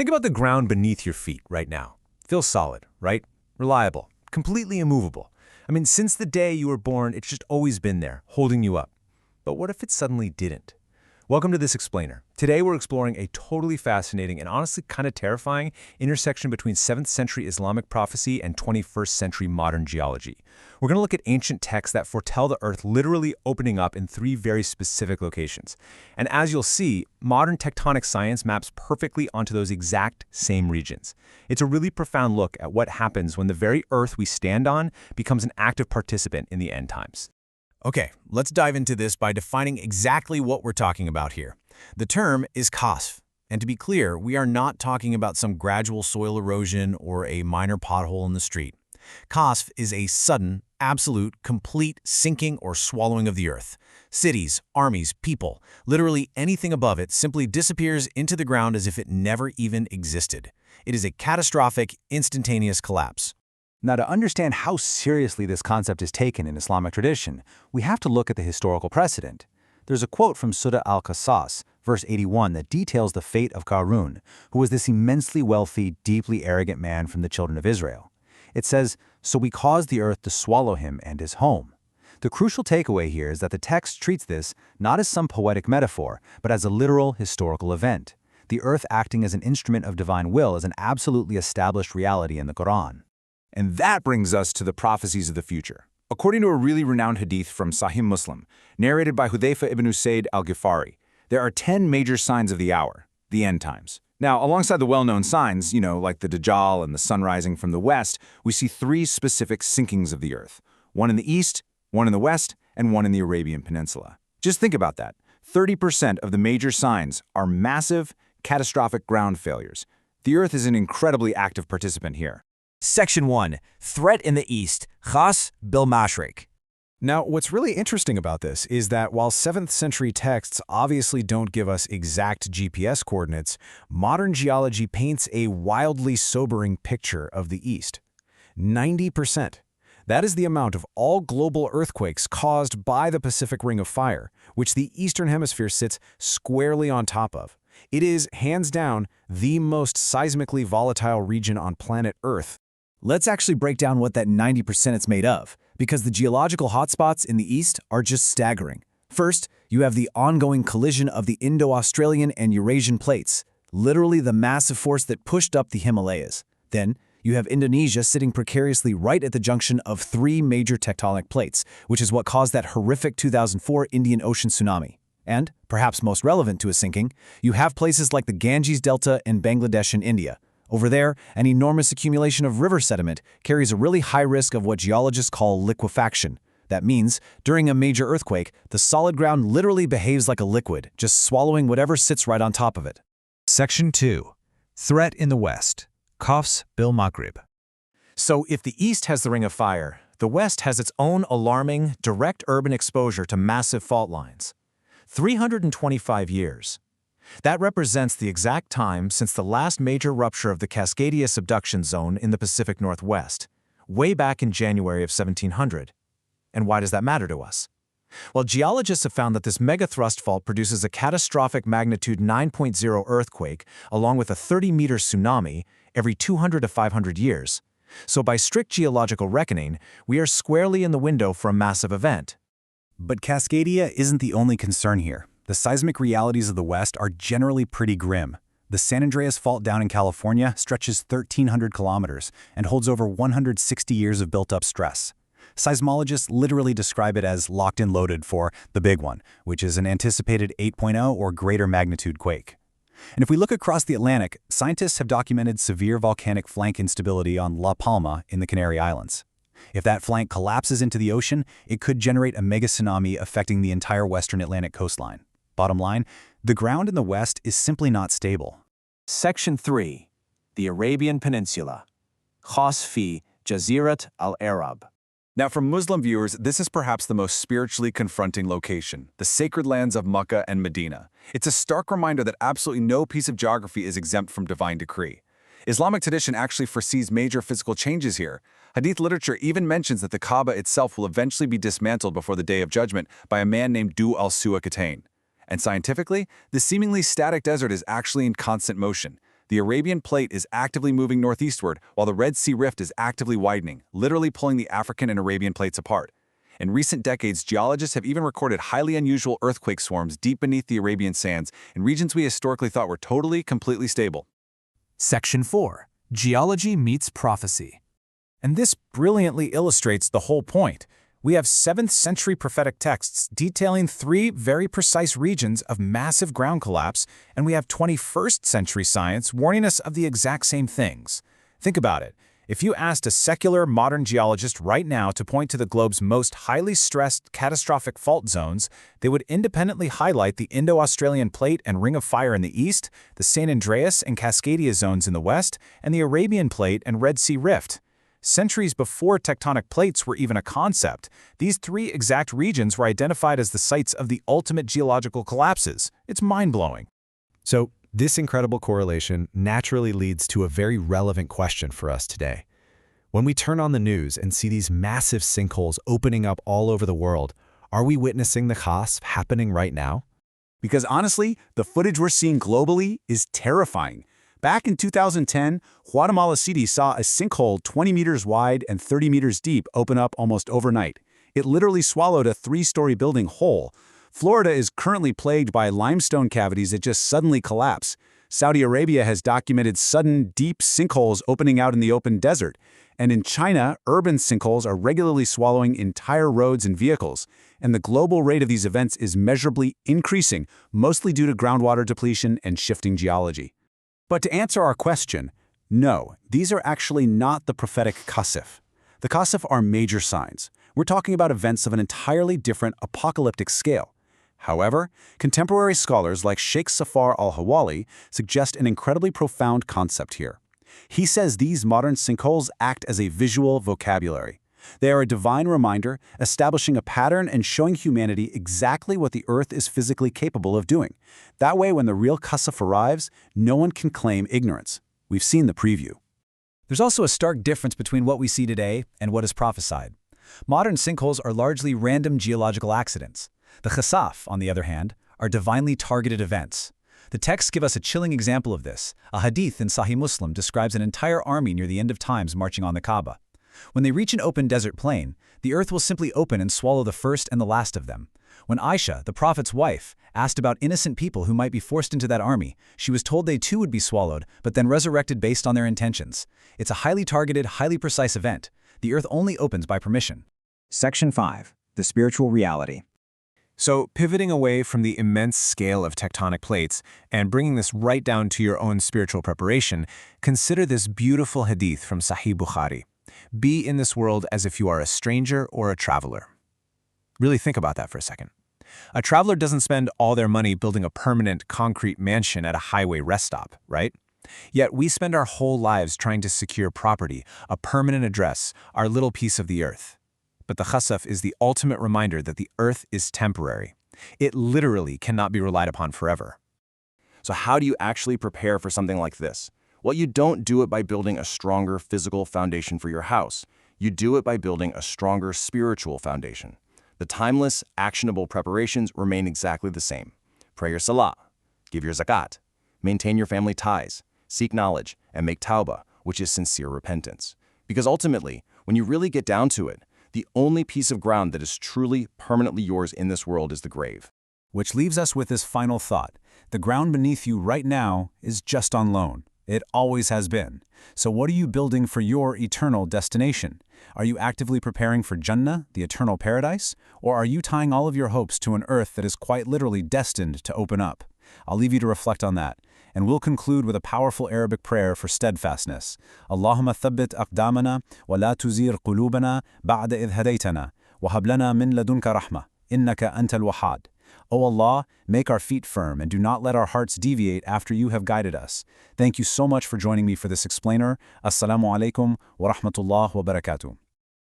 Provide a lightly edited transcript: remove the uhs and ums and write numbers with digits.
Think about the ground beneath your feet right now. Feels solid, right? Reliable, completely immovable. I mean, since the day you were born, it's just always been there, holding you up. But what if it suddenly didn't? Welcome to This Explainer. Today we're exploring a totally fascinating and honestly kind of terrifying intersection between 7th century Islamic prophecy and 21st century modern geology. We're going to look at ancient texts that foretell the Earth literally opening up in 3 very specific locations. And as you'll see, modern tectonic science maps perfectly onto those exact same regions. It's a really profound look at what happens when the very Earth we stand on becomes an active participant in the end times. Okay, let's dive into this by defining exactly what we're talking about here. The term is Khasf, and to be clear, we are not talking about some gradual soil erosion or a minor pothole in the street. Khasf is a sudden, absolute, complete sinking or swallowing of the earth. Cities, armies, people, literally anything above it simply disappears into the ground as if it never even existed. It is a catastrophic, instantaneous collapse. Now, to understand how seriously this concept is taken in Islamic tradition, we have to look at the historical precedent. There's a quote from Surah Al-Qasas, verse 81, that details the fate of Qarun, who was this immensely wealthy, deeply arrogant man from the children of Israel. It says, "So we caused the earth to swallow him and his home." The crucial takeaway here is that the text treats this not as some poetic metaphor, but as a literal historical event. The earth acting as an instrument of divine will is an absolutely established reality in the Quran. And that brings us to the prophecies of the future. According to a really renowned hadith from Sahih Muslim, narrated by Hudhayfa ibn Usayd al-Ghifari, there are 10 major signs of the hour, the end times. Now, alongside the well-known signs, like the Dajjal and the sun rising from the west, we see 3 specific sinkings of the earth. One in the east, one in the west, and one in the Arabian Peninsula. Just think about that. 30% of the major signs are massive, catastrophic ground failures. The earth is an incredibly active participant here. Section 1. Threat in the East. Khas bil Mashriq. Now, what's really interesting about this is that while 7th century texts obviously don't give us exact GPS coordinates, modern geology paints a wildly sobering picture of the East. 90%. That is the amount of all global earthquakes caused by the Pacific Ring of Fire, which the Eastern Hemisphere sits squarely on top of. It is, hands down, the most seismically volatile region on planet Earth. Let's actually break down what that 90% is made of, because the geological hotspots in the East are just staggering. First, you have the ongoing collision of the Indo-Australian and Eurasian plates, literally the massive force that pushed up the Himalayas. Then, you have Indonesia sitting precariously right at the junction of 3 major tectonic plates, which is what caused that horrific 2004 Indian Ocean tsunami. And, perhaps most relevant to a sinking, you have places like the Ganges Delta in Bangladesh and India. Over there, an enormous accumulation of river sediment carries a really high risk of what geologists call liquefaction. That means, during a major earthquake, the solid ground literally behaves like a liquid, just swallowing whatever sits right on top of it. Section 2. Threat in the West. Khas bil Maghrib. So if the East has the Ring of Fire, the West has its own alarming, direct urban exposure to massive fault lines. 325 years. That represents the exact time since the last major rupture of the Cascadia subduction zone in the Pacific Northwest, way back in January of 1700. And why does that matter to us? Well, geologists have found that this megathrust fault produces a catastrophic magnitude 9.0 earthquake along with a 30-meter tsunami every 200 to 500 years. So by strict geological reckoning, we are squarely in the window for a massive event. But Cascadia isn't the only concern here. The seismic realities of the West are generally pretty grim. The San Andreas Fault down in California stretches 1,300 kilometers and holds over 160 years of built-up stress. Seismologists literally describe it as locked and loaded for the big one, which is an anticipated 8.0 or greater magnitude quake. And if we look across the Atlantic, scientists have documented severe volcanic flank instability on La Palma in the Canary Islands. If that flank collapses into the ocean, it could generate a mega tsunami affecting the entire western Atlantic coastline. Bottom line, the ground in the West is simply not stable. Section 3. The Arabian Peninsula. Khas fi Jazirat al-Arab. Now, for Muslim viewers, this is perhaps the most spiritually confronting location, the sacred lands of Mecca and Medina. It's a stark reminder that absolutely no piece of geography is exempt from divine decree. Islamic tradition actually foresees major physical changes here. Hadith literature even mentions that the Kaaba itself will eventually be dismantled before the Day of Judgment by a man named Du al-Su'akatain. And scientifically, the seemingly static desert is actually in constant motion. The Arabian Plate is actively moving northeastward, while the Red Sea Rift is actively widening, literally pulling the African and Arabian plates apart. In recent decades, geologists have even recorded highly unusual earthquake swarms deep beneath the Arabian sands in regions we historically thought were completely stable. Section 4. Geology meets prophecy. And this brilliantly illustrates the whole point. We have 7th century prophetic texts detailing 3 very precise regions of massive ground collapse, and we have 21st century science warning us of the exact same things. Think about it. If you asked a secular modern geologist right now to point to the globe's most highly stressed catastrophic fault zones, they would independently highlight the Indo-Australian Plate and Ring of Fire in the east, the San Andreas and Cascadia zones in the west, and the Arabian Plate and Red Sea Rift. Centuries before tectonic plates were even a concept, these 3 exact regions were identified as the sites of the ultimate geological collapses. It's mind-blowing. So, this incredible correlation naturally leads to a very relevant question for us today. When we turn on the news and see these massive sinkholes opening up all over the world, are we witnessing the Khasf happening right now? Because honestly, the footage we're seeing globally is terrifying. Back in 2010, Guatemala City saw a sinkhole 20 meters wide and 30 meters deep open up almost overnight. It literally swallowed a 3-story building whole. Florida is currently plagued by limestone cavities that just suddenly collapse. Saudi Arabia has documented sudden, deep sinkholes opening out in the open desert. And in China, urban sinkholes are regularly swallowing entire roads and vehicles. And the global rate of these events is measurably increasing, mostly due to groundwater depletion and shifting geology. But to answer our question, no, these are actually not the prophetic Khasf. The Khasf are major signs. We're talking about events of an entirely different apocalyptic scale. However, contemporary scholars like Sheikh Safar al-Hawali suggest an incredibly profound concept here. He says these modern sinkholes act as a visual vocabulary. They are a divine reminder, establishing a pattern and showing humanity exactly what the Earth is physically capable of doing. That way, when the real Khasf arrives, no one can claim ignorance. We've seen the preview. There's also a stark difference between what we see today and what is prophesied. Modern sinkholes are largely random geological accidents. The Khasf, on the other hand, are divinely targeted events. The texts give us a chilling example of this. A Hadith in Sahih Muslim describes an entire army near the end of times marching on the Kaaba. When they reach an open desert plain, the earth will simply open and swallow the first and the last of them. When Aisha, the Prophet's wife, asked about innocent people who might be forced into that army, she was told they too would be swallowed, but then resurrected based on their intentions. It's a highly targeted, highly precise event. The earth only opens by permission. Section 5. The Spiritual Reality. So, pivoting away from the immense scale of tectonic plates and bringing this right down to your own spiritual preparation, consider this beautiful hadith from Sahih Bukhari. Be in this world as if you are a stranger or a traveler. Really think about that for a second. A traveler doesn't spend all their money building a permanent concrete mansion at a highway rest stop, right? Yet we spend our whole lives trying to secure property, a permanent address, our little piece of the earth. But the Khasf is the ultimate reminder that the earth is temporary. It literally cannot be relied upon forever. So how do you actually prepare for something like this? Well, you don't do it by building a stronger physical foundation for your house. You do it by building a stronger spiritual foundation. The timeless, actionable preparations remain exactly the same. Pray your salah, give your zakat, maintain your family ties, seek knowledge, and make tawbah, which is sincere repentance. Because ultimately, when you really get down to it, the only piece of ground that is truly, permanently yours in this world is the grave. Which leaves us with this final thought. The ground beneath you right now is just on loan. It always has been. So what are you building for your eternal destination? Are you actively preparing for Jannah, the eternal paradise? Or are you tying all of your hopes to an earth that is quite literally destined to open up? I'll leave you to reflect on that. And we'll conclude with a powerful Arabic prayer for steadfastness. Allahumma thabbit aqdamana wa la tuzir qulubana ba'da idh hadaytana wa hab lana min ladunka rahmah innaka antal wahhad. O Allah, make our feet firm and do not let our hearts deviate after you have guided us. Thank you so much for joining me for this explainer. Assalamu alaikum wa rahmatullah wa barakatuh.